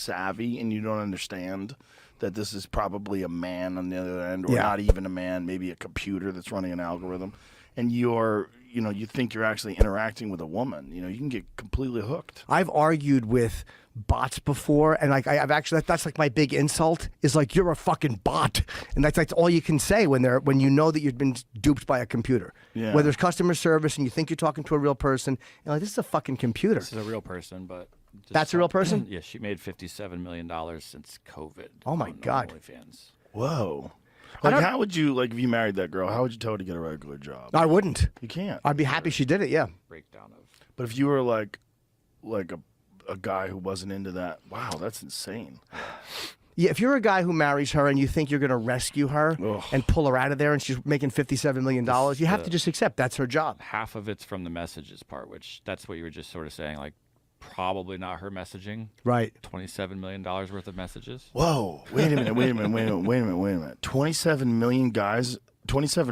savvy and you don't understand that this is probably a man on the other end, or not even a man, maybe a computer that's running an algorithm, and you think you're actually interacting with a woman, you can get completely hooked. I've argued with bots before, and like I've actually that's like my big insult is like, you're a fucking bot, and that's all you can say when you know that you've been duped by a computer. Yeah. Whether it's customer service and you think you're talking to a real person, you're like, this is a fucking computer. This is a real person, but that's a real person. Yeah, she made $57 million since COVID. Oh my God. OnlyFans. Whoa. Like, how would you, like, if you married that girl, how would you tell her to get a regular job? I wouldn't. You can't. I'd be happy she did it. Yeah. Breakdown of. But if you were like a guy who wasn't into that, wow, that's insane. Yeah, if you're a guy who marries her and you think you're going to rescue her and pull her out of there and she's making $57 million, you have to just accept that's her job. Half of it's from the messages part, which that's what you were just sort of saying, like probably not her messaging. Right. $27 million worth of messages. Whoa, wait a minute. $27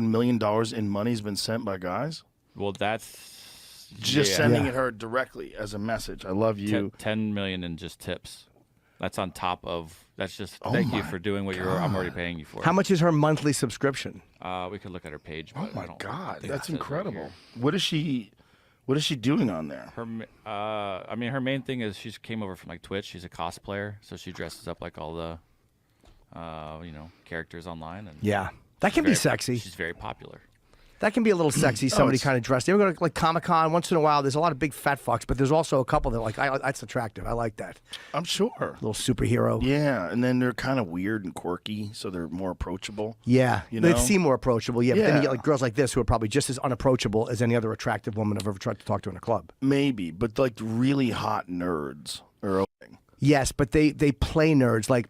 million in money's been sent by guys? Well, that's just sending it her directly as a message. I love you. 10 million in just tips. That's on top of. That's just thank you for doing what I'm already paying you for. How much is her monthly subscription? We could look at her page. Oh But my God, that's it incredible. right What is she doing on there? I mean, her main thing is she came over from like Twitch. She's a cosplayer, so she dresses up like all the, characters online. And yeah, that can be sexy. She's very popular. That can be a little sexy. Somebody kind of dressed. You ever go to like Comic-Con? Once in a while, there's a lot of big fat fucks, but there's also a couple that that's attractive. I like that. I'm sure. Little superhero. Yeah, and then they're kind of weird and quirky, so they're more approachable. Yeah, they seem more approachable. Yeah, but then you get like girls like this who are probably just as unapproachable as any other attractive woman I've ever tried to talk to in a club. Maybe, but like really hot nerds are opening. Yes, but they play nerds. Like,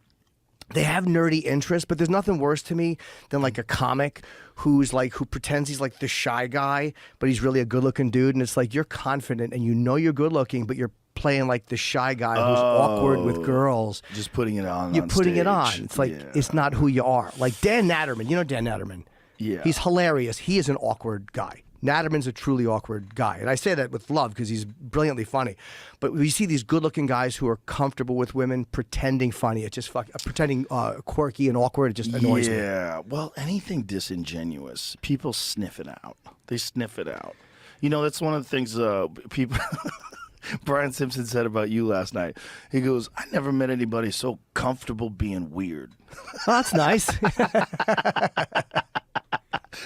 they have nerdy interests, but there's nothing worse to me than like a comic who pretends he's like the shy guy, but he's really a good-looking dude, and it's like you're confident and you know you're good-looking, but you're playing like the shy guy who's awkward with girls. Just putting it on. You're putting stage. it on. It's like it's not who you are. Like Dan Natterman, you know Dan Natterman. Yeah, he's hilarious. He is an awkward guy. Natterman's a truly awkward guy, and I say that with love because he's brilliantly funny. But we see these good-looking guys who are comfortable with women pretending funny. It's just pretending quirky and awkward. It just annoys me. Yeah, well, anything disingenuous, people sniff it out. They sniff it out. That's one of the things people. Brian Simpson said about you last night. He goes, "I never met anybody so comfortable being weird." Well, that's nice.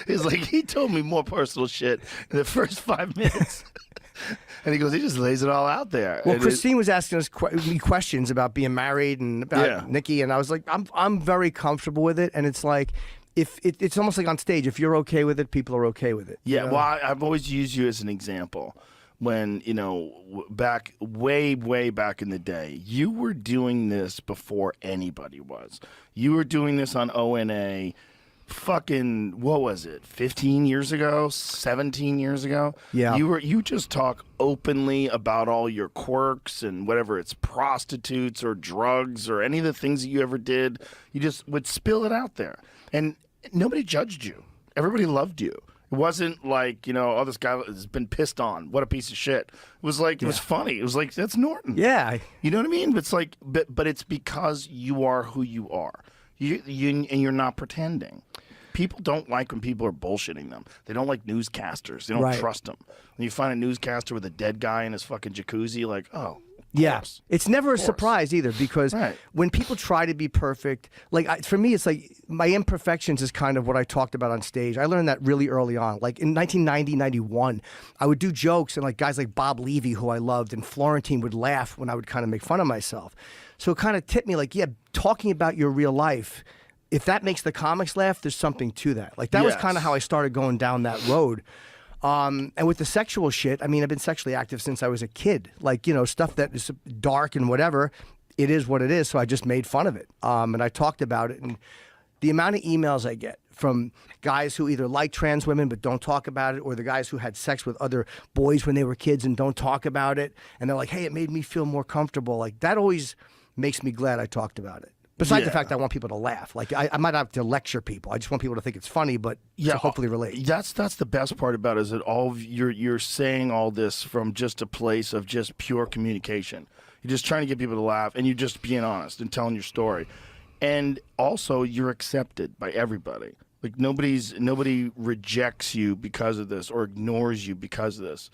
He's like, he told me more personal shit in the first 5 minutes. And he goes, he just lays it all out there. Well, Christine was asking us me questions about being married and about Nikki, and I was like, I'm very comfortable with it, and it's like, it's almost like on stage. If you're okay with it, people are okay with it. Yeah, well, I've always used you as an example. When, way back in the day, you were doing this before anybody was. You were doing this on ONA. Fucking, what was it, 15 years ago, 17 years ago? Yeah. You just talk openly about all your quirks and whatever it's prostitutes or drugs or any of the things that you ever did. You just would spill it out there. And nobody judged you. Everybody loved you. It wasn't like, this guy has been pissed on. What a piece of shit. It was like, it was funny. It was like, that's Norton. Yeah. You know what I mean? It's like, but it's because you are who you are. And you're not pretending. People don't like when people are bullshitting them. They don't like newscasters. They don't trust them. When you find a newscaster with a dead guy in his fucking jacuzzi, like, oh, yeah. It's never a surprise either because when people try to be perfect, like for me, it's like my imperfections is kind of what I talked about on stage. I learned that really early on. Like in 1990, 91, I would do jokes and like guys like Bob Levy, who I loved, and Florentine would laugh when I would kind of make fun of myself. So it kind of tipped me like, yeah, talking about your real life, if that makes the comics laugh, there's something to that. Like that was kind of how I started going down that road. And with the sexual shit, I mean, I've been sexually active since I was a kid. Like, stuff that is dark and whatever, it is what it is. So I just made fun of it. And I talked about it. And the amount of emails I get from guys who either like trans women but don't talk about it, or the guys who had sex with other boys when they were kids and don't talk about it. And they're like, hey, it made me feel more comfortable. Like that always makes me glad I talked about it. Besides the fact I want people to laugh. Like I might have to lecture people. I just want people to think it's funny, but to hopefully relate. That's the best part about it, is that you're saying all this from just a place of just pure communication. You're just trying to get people to laugh, and you're just being honest and telling your story. And also, you're accepted by everybody. Like nobody rejects you because of this or ignores you because of this.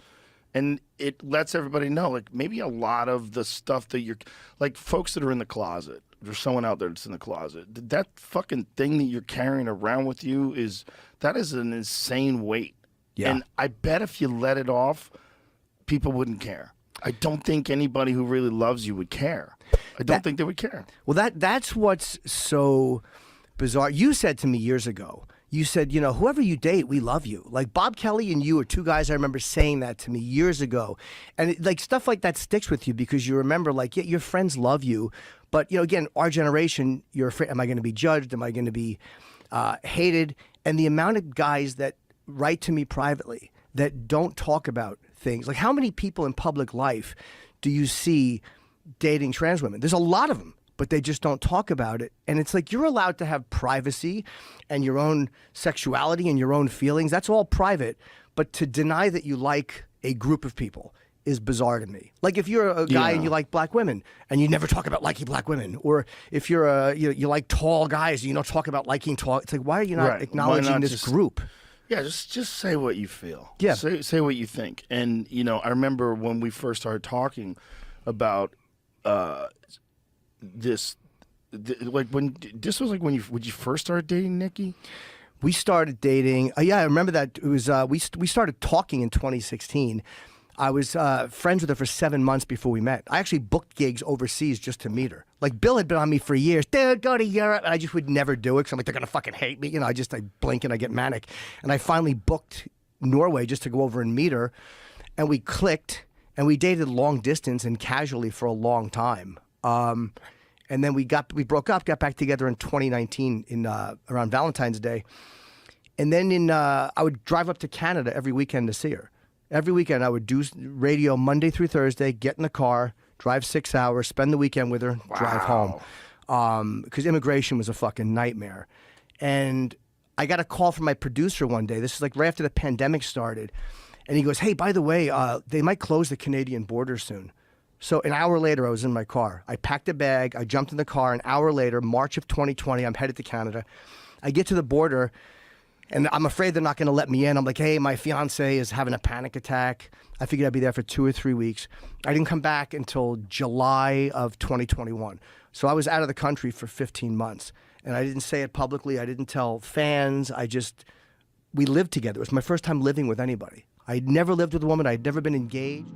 And it lets everybody know, like, maybe a lot of the stuff that you're, like, folks that are in the closet, there's someone out there that's in the closet, that fucking thing that you're carrying around with you is an insane weight. Yeah. And I bet if you let it off, people wouldn't care. I don't think anybody who really loves you would care. I don't think they would care. Well, that's what's so bizarre. You said to me years ago, you said, you know, whoever you date, we love you. Like Bob Kelly and you are two guys I remember saying that to me years ago. And like stuff like that sticks with you because you remember, like, yeah, your friends love you. But, you know, again, our generation, you're afraid, am I going to be judged? Am I going to be hated? And the amount of guys that write to me privately that don't talk about things. Like, how many people in public life do you see dating trans women? There's a lot of them, but they just don't talk about it. And it's like, you're allowed to have privacy and your own sexuality and your own feelings. That's all private. But to deny that you like a group of people is bizarre to me. Like if you're a guy and you like black women and you never talk about liking black women, or if you're you like tall guys and you don't talk about liking tall, it's like, why are you not acknowledging this group? Yeah, just say what you feel. Yeah. Say what you think. And, you know, I remember when we first started talking about this, like when this was like when you first started dating Nikki? We started dating. Yeah, I remember that. It was we started talking in 2016. I was friends with her for 7 months before we met. I actually booked gigs overseas just to meet her. Like, Bill had been on me for years. Dude, go to Europe. And I just would never do it because I'm like, they're going to fucking hate me. You know, I blink and I get manic. And I finally booked Norway just to go over and meet her. And we clicked. And we dated long distance and casually for a long time. And then we broke up, got back together in 2019 in around Valentine's Day. And then I would drive up to Canada every weekend to see her. Every weekend I would do radio Monday through Thursday, get in the car, drive 6 hours, spend the weekend with her, drive home. Because immigration was a fucking nightmare. And I got a call from my producer one day. This is like right after the pandemic started. And he goes, hey, by the way, they might close the Canadian border soon. So an hour later, I was in my car. I packed a bag. I jumped in the car. An hour later, March of 2020, I'm headed to Canada. I get to the border. And I'm afraid they're not going to let me in. I'm like, hey, my fiance is having a panic attack. I figured I'd be there for 2 or 3 weeks. I didn't come back until July of 2021. So I was out of the country for 15 months. And I didn't say it publicly. I didn't tell fans. We lived together. It was my first time living with anybody. I'd never lived with a woman. I'd never been engaged.